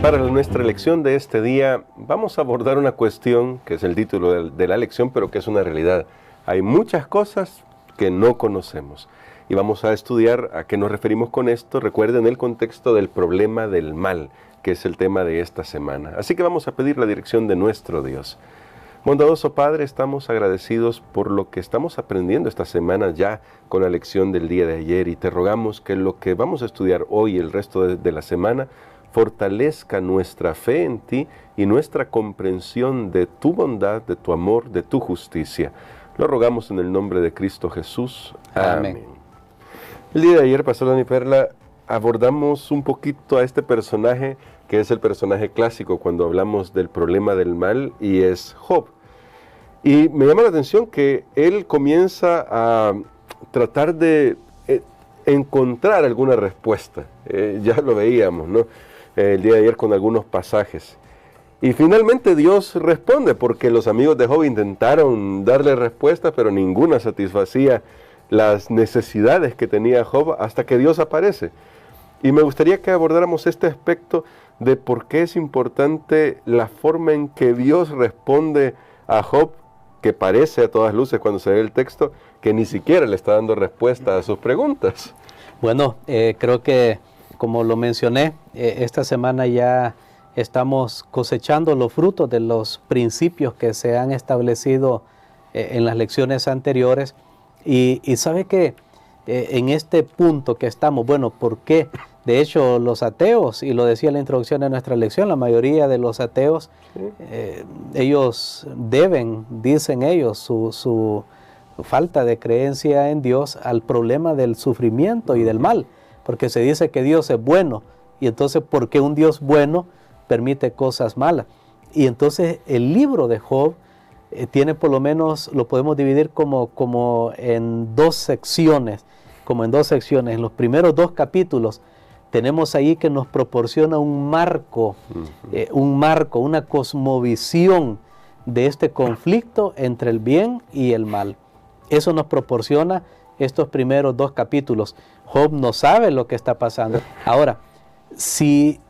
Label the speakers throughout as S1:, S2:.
S1: Para nuestra lección de este día vamos a abordar una cuestión que es el título de la lección, pero que es una realidad. Hay muchas cosas que no conocemos y vamos a estudiar a qué nos referimos con esto. Recuerden el contexto del problema del mal, que es el tema de esta semana. Así que vamos a pedir la dirección de nuestro Dios. Bondadoso Padre, estamos agradecidos por lo que estamos aprendiendo esta semana ya con la lección del día de ayer y te rogamos que lo que vamos a estudiar hoy y el resto de la semana fortalezca nuestra fe en ti y nuestra comprensión de tu bondad, de tu amor, de tu justicia. Lo rogamos en el nombre de Cristo Jesús. Amén. El día de ayer, Pastor Dani Perla, abordamos un poquito a este personaje que es el personaje clásico cuando hablamos del problema del mal, y es Job. Y me llama la atención que él comienza a tratar de encontrar alguna respuesta. Ya lo veíamos, ¿no? El día de ayer con algunos pasajes. Y finalmente Dios responde, porque los amigos de Job intentaron darle respuesta, pero ninguna satisfacía las necesidades que tenía Job hasta que Dios aparece. Y me gustaría que abordáramos este aspecto de por qué es importante la forma en que Dios responde a Job, que parece a todas luces cuando se ve el texto que ni siquiera le está dando respuesta a sus preguntas.
S2: Bueno, creo que como lo mencioné, esta semana ya estamos cosechando los frutos de los principios que se han establecido en las lecciones anteriores. Y sabe que en este punto que estamos, bueno, ¿por qué? De hecho, los ateos, y lo decía en la introducción de nuestra lección, la mayoría de los ateos, ellos dicen ellos, su falta de creencia en Dios al problema del sufrimiento y del mal, porque se dice que Dios es bueno, y entonces, ¿por qué un Dios bueno permite cosas malas? Y entonces el libro de Job tiene, por lo menos, lo podemos dividir como en dos secciones, En los primeros dos capítulos tenemos ahí que nos proporciona un marco, una cosmovisión de este conflicto entre el bien y el mal. Eso nos proporciona estos primeros dos capítulos. Job no sabe lo que está pasando. Ahora, si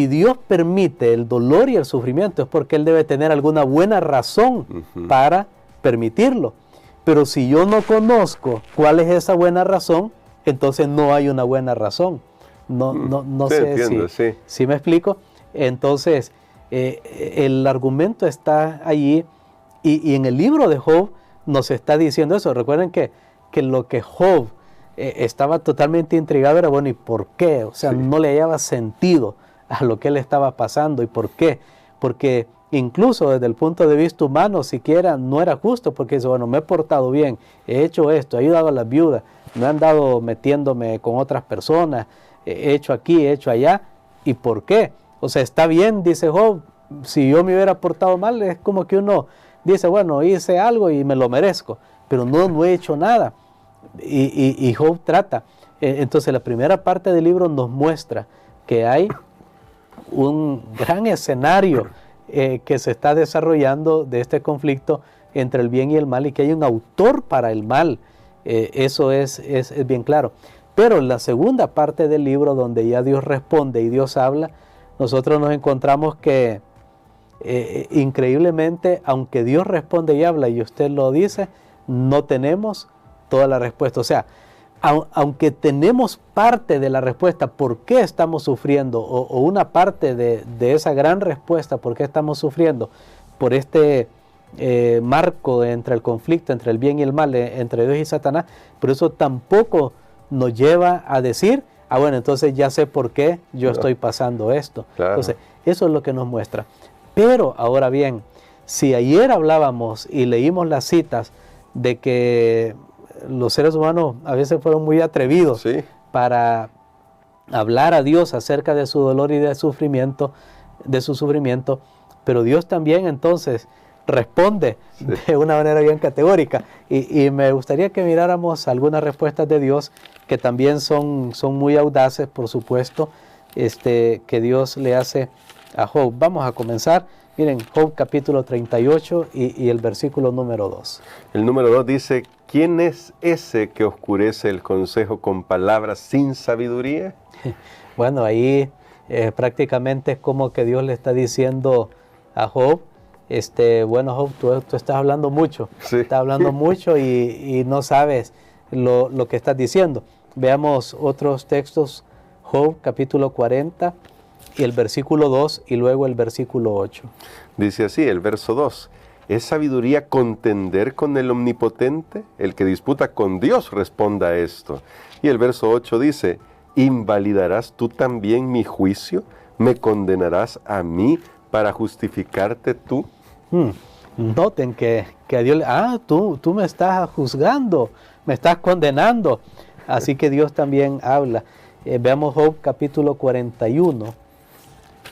S2: Dios permite el dolor y el sufrimiento, es porque Él debe tener alguna buena razón para permitirlo. Pero si yo no conozco cuál es esa buena razón, entonces no hay una buena razón. No
S1: sí,
S2: sé
S1: entiendo,
S2: si me explico. Entonces, el argumento está allí, y en el libro de Job nos está diciendo eso. Recuerden que lo que Job estaba totalmente intrigado era, bueno, ¿y por qué? O sea, no le hallaba sentido a lo que le estaba pasando. ¿Y por qué? Porque incluso desde el punto de vista humano siquiera no era justo, porque dice, bueno, me he portado bien, he hecho esto, he ayudado a las viudas, no he andado metiéndome con otras personas, he hecho aquí, he hecho allá. ¿Y por qué? O sea, está bien, dice Job, si yo me hubiera portado mal, es como que uno dice, bueno, hice algo y me lo merezco, pero no he hecho nada. Y Job trata. Entonces la primera parte del libro nos muestra que hay un gran escenario que se está desarrollando de este conflicto entre el bien y el mal, y que hay un autor para el mal. Eso es bien claro. Pero en la segunda parte del libro, donde ya Dios responde y Dios habla, nosotros nos encontramos que increíblemente, aunque Dios responde y habla y usted lo dice, no tenemos toda la respuesta. O sea, aunque tenemos parte de la respuesta por qué estamos sufriendo, o una parte de esa gran respuesta por qué estamos sufriendo, por este marco entre el conflicto entre el bien y el mal, entre Dios y Satanás, pero eso tampoco nos lleva a decir, bueno, entonces ya sé por qué yo estoy pasando esto. Claro. Entonces, eso es lo que nos muestra. Pero ahora bien, si ayer hablábamos y leímos las citas de que los seres humanos a veces fueron muy atrevidos para hablar a Dios acerca de su dolor y de su sufrimiento, pero Dios también entonces responde de una manera bien categórica, y me gustaría que miráramos algunas respuestas de Dios que también son muy audaces, por supuesto, que Dios le hace a Job. Vamos a comenzar. Miren, Job capítulo 38 y el versículo número 2.
S1: El número 2 dice, ¿quién es ese que oscurece el consejo con palabras sin sabiduría?
S2: Bueno, ahí Prácticamente es como que Dios le está diciendo a Job, bueno Job, tú estás hablando mucho,
S1: Sí.
S2: estás hablando mucho y no sabes lo que estás diciendo. Veamos otros textos, Job capítulo 40 y el versículo 2 y luego el versículo 8.
S1: Dice así, el verso 2, ¿es sabiduría contender con el Omnipotente? El que disputa con Dios responda a esto. Y el verso 8 dice, ¿invalidarás tú también mi juicio? ¿Me condenarás a mí para justificarte tú?
S2: Noten que a Dios, tú me estás juzgando, me estás condenando. Así que Dios también habla. Veamos Job capítulo 41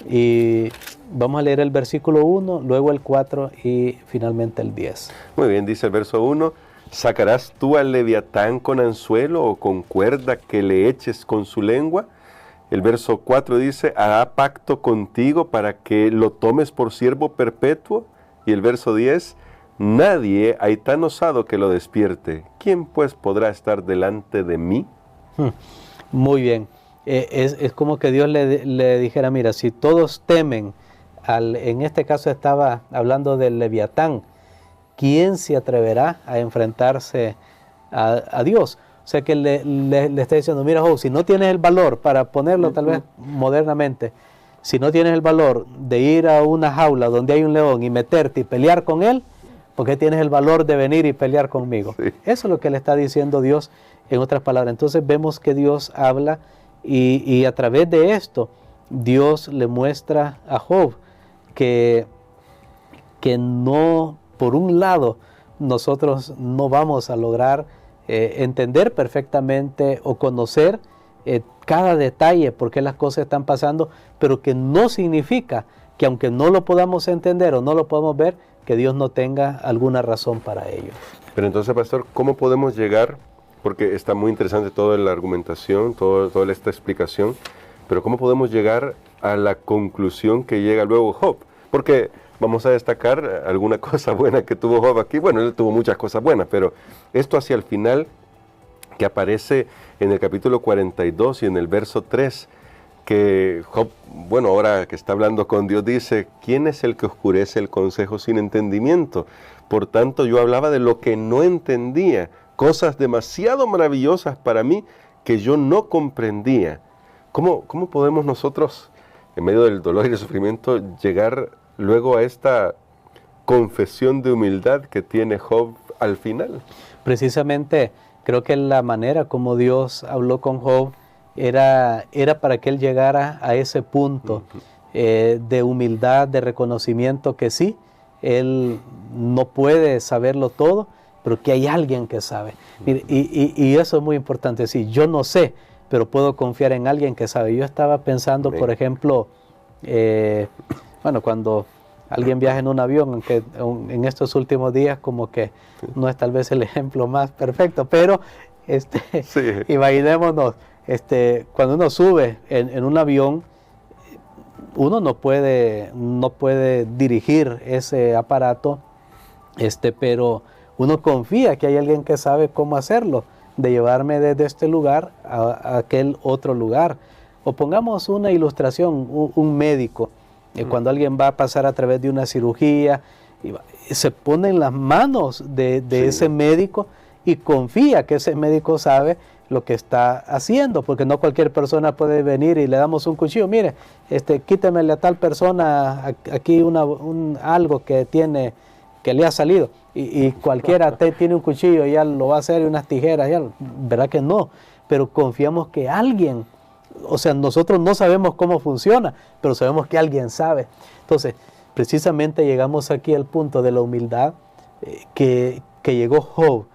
S2: y vamos a leer el versículo 1, luego el 4 y finalmente el 10.
S1: Muy bien, dice el verso 1, ¿sacarás tú al leviatán con anzuelo o con cuerda que le eches con su lengua? El verso 4 dice, ¿hará pacto contigo para que lo tomes por siervo perpetuo? Y el verso 10, nadie hay tan osado que lo despierte. ¿Quién pues podrá estar delante de mí?
S2: Muy bien. Es como que Dios le dijera, mira, si todos temen, en este caso estaba hablando del leviatán, ¿quién se atreverá a enfrentarse a Dios? O sea que le está diciendo, mira Job, si no tienes el valor, para ponerlo tal vez modernamente, si no tienes el valor de ir a una jaula donde hay un león y meterte y pelear con él, ¿por qué tienes el valor de venir y pelear conmigo?
S1: Sí.
S2: Eso es lo que le está diciendo Dios en otras palabras. Entonces vemos que Dios habla y a través de esto Dios le muestra a Job que no, por un lado, nosotros no vamos a lograr entender perfectamente o conocer cada detalle por qué las cosas están pasando, pero que no significa que aunque no lo podamos entender o no lo podamos ver, que Dios no tenga alguna razón para ello.
S1: Pero entonces, pastor, ¿cómo podemos llegar? Porque está muy interesante toda la argumentación, toda esta explicación, pero ¿cómo podemos llegar a la conclusión que llega luego Job? Porque vamos a destacar alguna cosa buena que tuvo Job aquí. Bueno, él tuvo muchas cosas buenas, pero esto hacia el final, que aparece en el capítulo 42 y en el verso 3, que Job, bueno, ahora que está hablando con Dios, dice, ¿quién es el que oscurece el consejo sin entendimiento? Por tanto, yo hablaba de lo que no entendía, cosas demasiado maravillosas para mí que yo no comprendía. ¿Cómo podemos nosotros, en medio del dolor y el sufrimiento, llegar luego a esta confesión de humildad que tiene Job al final?
S2: Precisamente, creo que la manera como Dios habló con Job era para que él llegara a ese punto de humildad, de reconocimiento que sí, él no puede saberlo todo, pero que hay alguien que sabe. Y eso es muy importante, sí, yo no sé, pero puedo confiar en alguien que sabe. Yo estaba pensando, por ejemplo, bueno, cuando alguien viaja en un avión, aunque en estos últimos días como que no es tal vez el ejemplo más perfecto, pero
S1: Sí.
S2: imaginémonos, cuando uno sube en un avión, uno no puede dirigir ese aparato, pero uno confía que hay alguien que sabe cómo hacerlo, de llevarme desde este lugar a aquel otro lugar. O pongamos una ilustración, un médico, cuando alguien va a pasar a través de una cirugía, se pone en las manos de ese médico y confía que ese médico sabe lo que está haciendo, porque no cualquier persona puede venir y le damos un cuchillo, mire, quítemele a tal persona aquí algo que le ha salido, y cualquiera tiene un cuchillo y ya lo va a hacer, y unas tijeras, ¿verdad que no? Pero confiamos que alguien, o sea, nosotros no sabemos cómo funciona, pero sabemos que alguien sabe. Entonces, precisamente llegamos aquí al punto de la humildad que llegó Job,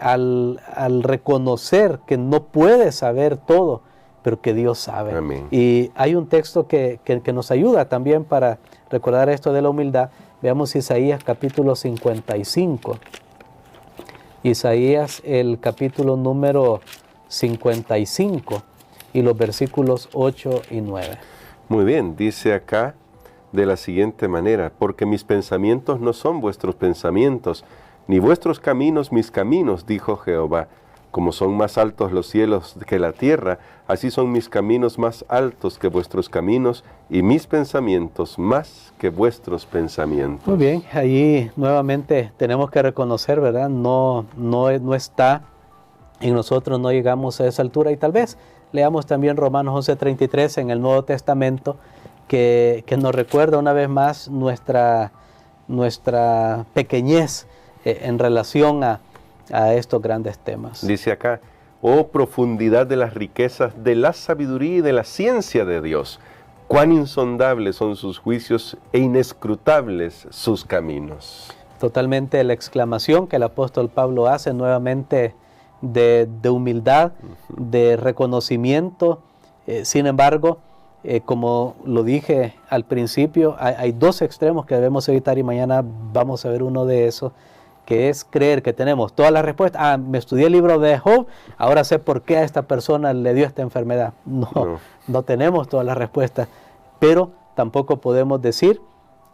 S2: al reconocer que no puede saber todo, pero que Dios sabe.
S1: Amén.
S2: Y hay un texto que nos ayuda también para recordar esto de la humildad. Veamos Isaías capítulo 55. Isaías, el capítulo número 55 y los versículos 8 y 9.
S1: Muy bien, dice acá de la siguiente manera, porque mis pensamientos no son vuestros pensamientos, ni vuestros caminos mis caminos, dijo Jehová. Como son más altos los cielos que la tierra, así son mis caminos más altos que vuestros caminos y mis pensamientos más que vuestros pensamientos.
S2: Muy bien, ahí nuevamente tenemos que reconocer, ¿verdad? No está en nosotros, no llegamos a esa altura. Y tal vez leamos también Romanos 11:33 en el Nuevo Testamento, que nos recuerda una vez más nuestra pequeñez en relación a estos grandes temas.
S1: Dice acá, oh profundidad de las riquezas, de la sabiduría y de la ciencia de Dios, cuán insondables son sus juicios e inescrutables sus caminos.
S2: Totalmente la exclamación que el apóstol Pablo hace nuevamente de humildad, de reconocimiento. Sin embargo, como lo dije al principio, hay dos extremos que debemos evitar y mañana vamos a ver uno de esos, que es creer que tenemos todas las respuestas. Me estudié el libro de Job, ahora sé por qué a esta persona le dio esta enfermedad. No tenemos todas las respuestas, pero tampoco podemos decir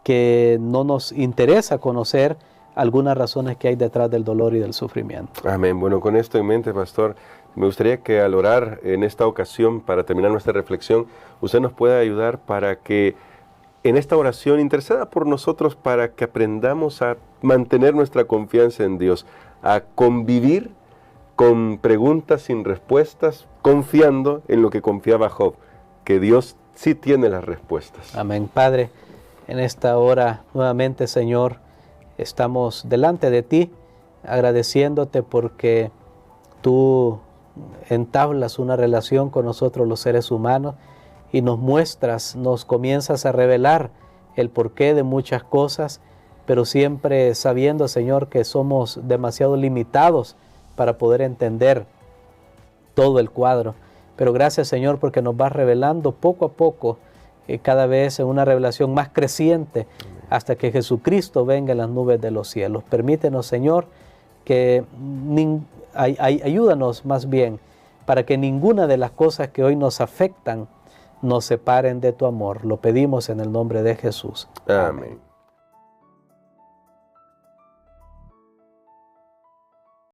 S2: que no nos interesa conocer algunas razones que hay detrás del dolor y del sufrimiento.
S1: Amén. Bueno, con esto en mente, pastor, me gustaría que al orar en esta ocasión, para terminar nuestra reflexión, usted nos pueda ayudar para que en esta oración interceda por nosotros para que aprendamos a mantener nuestra confianza en Dios, a convivir con preguntas sin respuestas, confiando en lo que confiaba Job, que Dios sí tiene las respuestas.
S2: Amén. Padre, en esta hora nuevamente, Señor, estamos delante de ti, agradeciéndote porque tú entablas una relación con nosotros los seres humanos y nos muestras, nos comienzas a revelar el porqué de muchas cosas, pero siempre sabiendo, Señor, que somos demasiado limitados para poder entender todo el cuadro. Pero gracias, Señor, porque nos vas revelando poco a poco, cada vez en una revelación más creciente, hasta que Jesucristo venga en las nubes de los cielos. Permítenos, Señor, que ayúdanos más bien para que ninguna de las cosas que hoy nos afectan nos separen de tu amor. Lo pedimos en el nombre de Jesús.
S1: Amén.